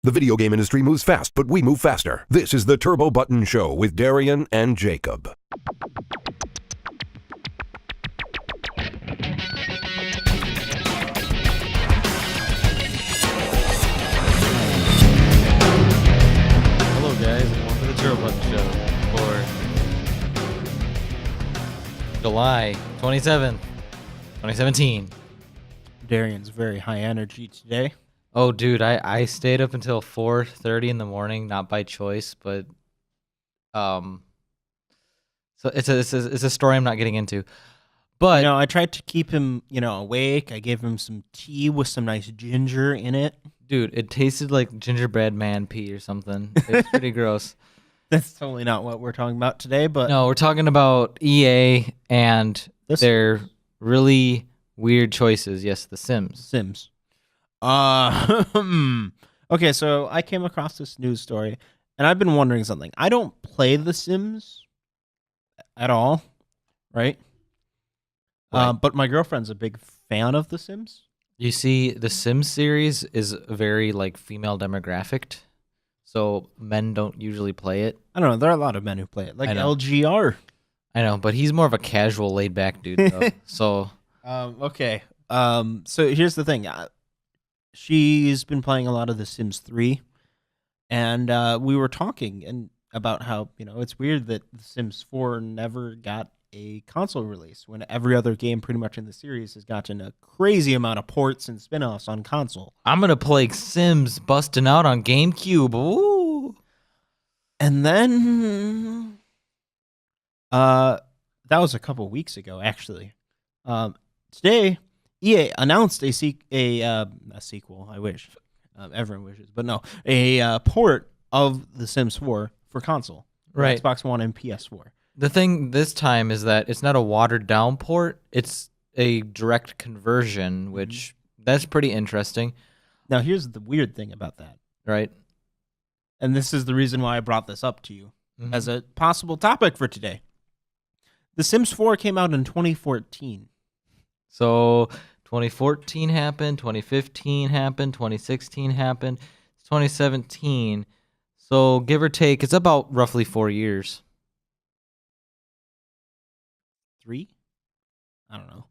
The video game industry moves fast, but we move faster. This is the Turbo Button Show with Darien and Jacob. Hello guys, and welcome to the Turbo Button Show for July 27th, 2017. Darien's very high energy today. Oh, dude, I stayed up until 4:30 in the morning, not by choice, but so it's a story I'm not getting into. But I tried to keep him, awake. I gave him some tea with some nice ginger in it. dude, it tasted like gingerbread man pee or something. It was pretty gross. That's totally not what we're talking about today, but No, we're talking about EA and their really weird choices. Yes, The Sims. Okay, so I came across this news story, and I've been wondering something. I don't play The Sims at all, right? But my girlfriend's a big fan of The Sims. You see, the Sims series is very female demographic, so men don't usually play it. I don't know. There are a lot of men who play it, like I know. LGR. I know, but he's more of a casual, laid-back dude, though. So Okay. So here's the thing. She's been playing a lot of The Sims 3, and we were talking about how it's weird that The Sims 4 never got a console release when every other game pretty much in the series has gotten a crazy amount of ports and spin-offs on console. I'm gonna play Sims busting out on GameCube. Ooh. And then that was a couple weeks ago, actually. Today, EA announced a sequel. I wish everyone wishes, but no, a port of The Sims 4 for console, Right. Xbox One and PS4. The thing this time is that it's not a watered-down port; it's a direct conversion, which that's pretty interesting, Now, here's the weird thing about that, right? and this is the reason why I brought this up to you Mhm. as a possible topic for today. The Sims 4 came out in 2014. So 2014 happened, 2015 happened, 2016 happened, it's 2017. So give or take, it's about roughly 4 years. 3? I don't know.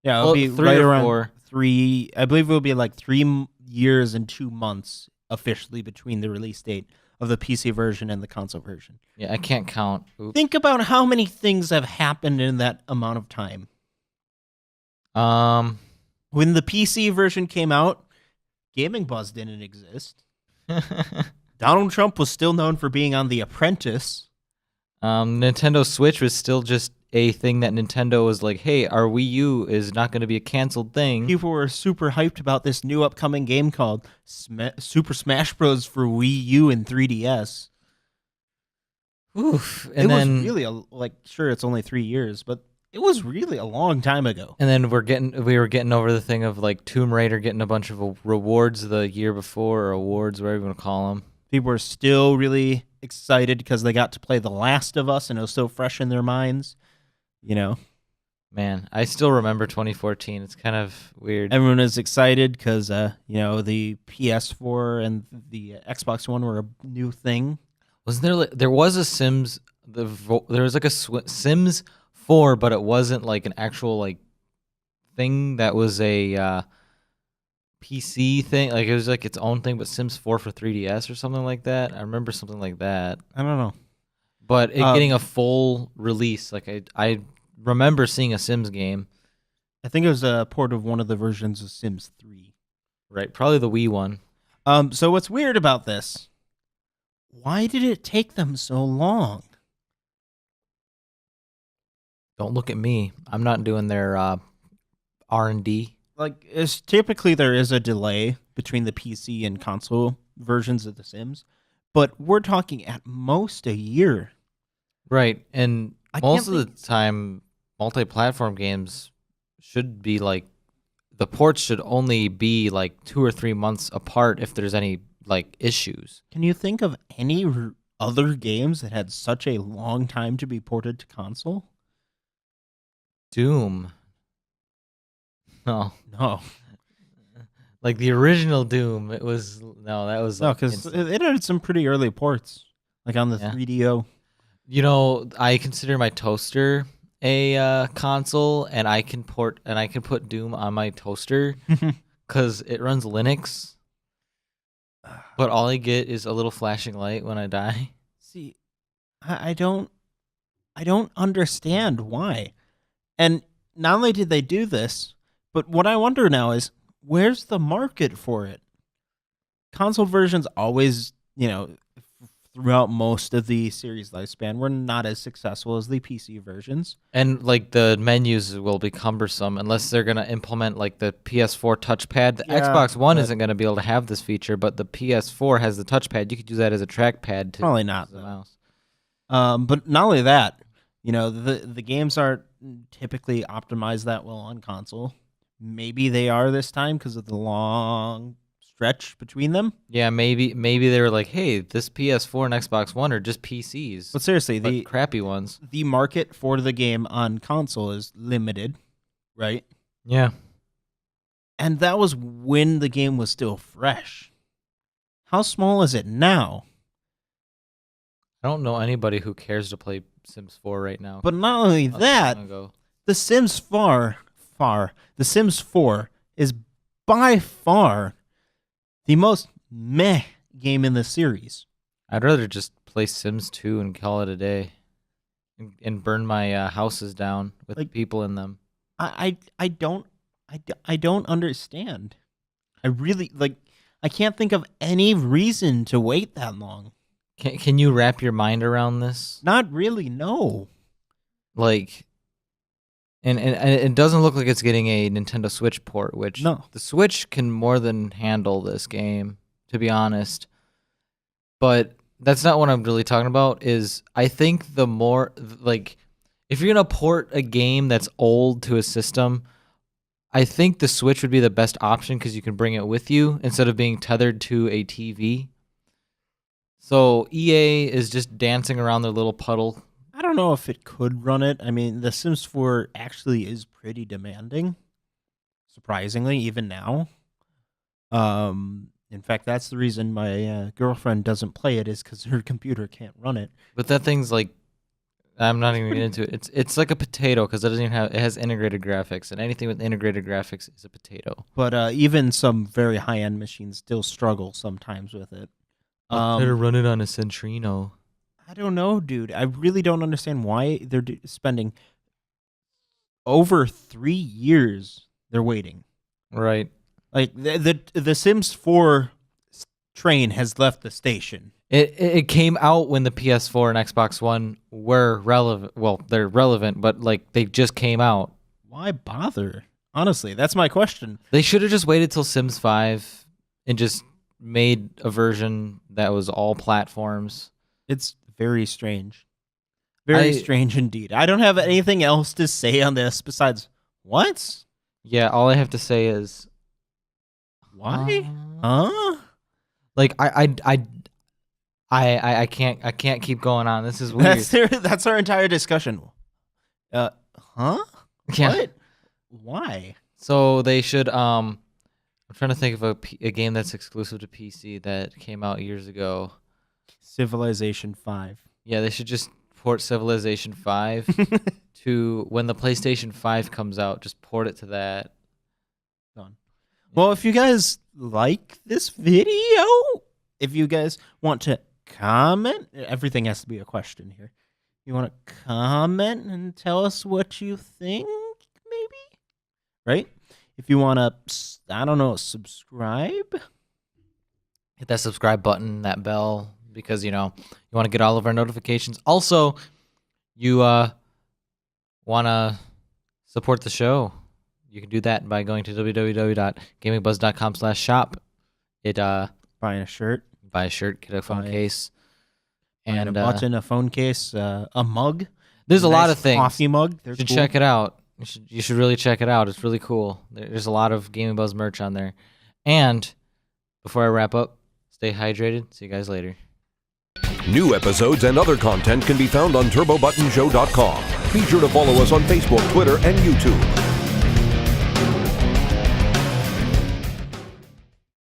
Yeah, Well, it'll be 3 right or around 4. 3. I believe it'll be like 3 years and 2 months officially between the release date of the PC version and the console version. Yeah, I can't count. Oops. Think about how many things have happened in that amount of time. When the PC version came out, Gaming Buzz didn't exist. Donald Trump was still known for being on The Apprentice. Nintendo Switch was still just a thing that Nintendo was like, hey, our Wii U is not going to be a canceled thing. People were super hyped about this new upcoming game called Super Smash Bros. For Wii U and 3DS. Oof. It was really sure, it's only 3 years, but it was really a long time ago. And then we were getting over the thing of Tomb Raider getting a bunch of rewards the year before, or awards, whatever you want to call them. People were still really excited because they got to play The Last of Us, and it was so fresh in their minds. Man, I still remember 2014. It's kind of weird. Everyone is excited because the PS4 and the Xbox One were a new thing. Was there was a Sims there was a Sims 4, but it wasn't an actual thing that was a PC thing. It was its own thing, but Sims 4 for 3DS or something like that. I remember something like that. I don't know. But it getting a full release, I remember seeing a Sims game. I think it was a port of one of the versions of Sims 3. Right, probably the Wii one. So what's weird about this? Why did it take them so long? Don't look at me. I'm not doing their R&D. Typically there is a delay between the PC and console versions of The Sims, but we're talking at most a year. Right, and most of the time, multi-platform games should be the ports should only be 2 or 3 months apart if there's any issues. Can you think of any other games that had such a long time to be ported to console? Doom. No. Like the original Doom, it was that was No, like, because instant. it had some pretty early ports, like on the Yeah. 3DO. You know, I consider my toaster a console, and I can put Doom on my toaster because it runs Linux. But all I get is a little flashing light when I die. See, I don't understand why. And not only did they do this, but what I wonder now is where's the market for it? Console versions always, throughout most of the series lifespan, were not as successful as the PC versions. And like the menus will be cumbersome unless they're gonna implement like the PS4 touchpad. The Yeah, Xbox One but- isn't gonna be able to have this feature, but the PS4 has the touchpad. You could use that as a trackpad to Probably not, use the though. mouse. But not only that, the games aren't typically optimized that well on console. Maybe they are this time because of the long stretch between them. Yeah, maybe they were like, hey, this PS4 and Xbox One are just PCs, But seriously, but the crappy ones. the market for the game on console is limited, right? Yeah. And that was when the game was still fresh. How small is it now? I don't know anybody who cares to play Sims 4 right now. But not only Not that, long ago. The Sims The Sims 4 is by far the most meh game in the series. I'd rather just play Sims 2 and call it a day, and burn my houses down with Like- people in them. I don't understand. I really I can't think of any reason to wait that long. Can you wrap your mind around this? Not really, no. Like, and it doesn't look like it's getting a Nintendo Switch port, which No. the Switch can more than handle this game, to be honest. But that's not what I'm really talking about. Is I think the more like, if you're gonna port a game that's old to a system, I think the Switch would be the best option because you can bring it with you instead of being tethered to a TV. So EA is just dancing around their little puddle. I don't know if it could run it. I mean, The Sims 4 actually is pretty demanding, surprisingly, even now. In fact, that's the reason my girlfriend doesn't play it, is because her computer can't run it. But that thing's like, I'm not even getting into it. It's like a potato because it has integrated graphics, and anything with integrated graphics is a potato. But even some very high-end machines still struggle sometimes with it. Try to run it on a Centrino. I don't know, dude. I really don't understand why they're spending over 3 years. They're waiting. Right. Like the Sims 4 train has left the station. It came out when the PS4 and Xbox One were relevant. Well, they're relevant, but like they just came out. Why bother? Honestly, that's my question. They should have just waited till Sims 5 and just made a version that was all platforms. It's very strange. Very strange indeed. I don't have anything else to say on this besides what? Yeah, all I have to say is Why? Huh? like I can't keep going on. This is weird. That's our entire discussion. Huh? Yeah. What? Why? So they should I'm trying to think of a game that's exclusive to PC that came out years ago. Civilization 5. Yeah, they should just port Civilization 5 to when the PlayStation 5 comes out, just port it to that. Done. Well, if you guys like this video, if you guys want to comment, everything has to be a question here. You want to comment and tell us what you think, maybe? Right? If you want to, I don't know, subscribe. Hit that subscribe button, that bell, because you want to get all of our notifications. Also, you want to support the show. You can do that by going to www.gamingbuzz.com/shop. Buying a shirt, Buy a shirt, get a phone case, buying and a button, a phone case, a mug. there's a lot Nice of things. Coffee mug. You should check it out. You should really check it out. It's really cool. There's a lot of Gaming Buzz merch on there. And before I wrap up, stay hydrated. See you guys later. New episodes and other content can be found on TurboButtonShow.com. Be sure to follow us on Facebook, Twitter, and YouTube.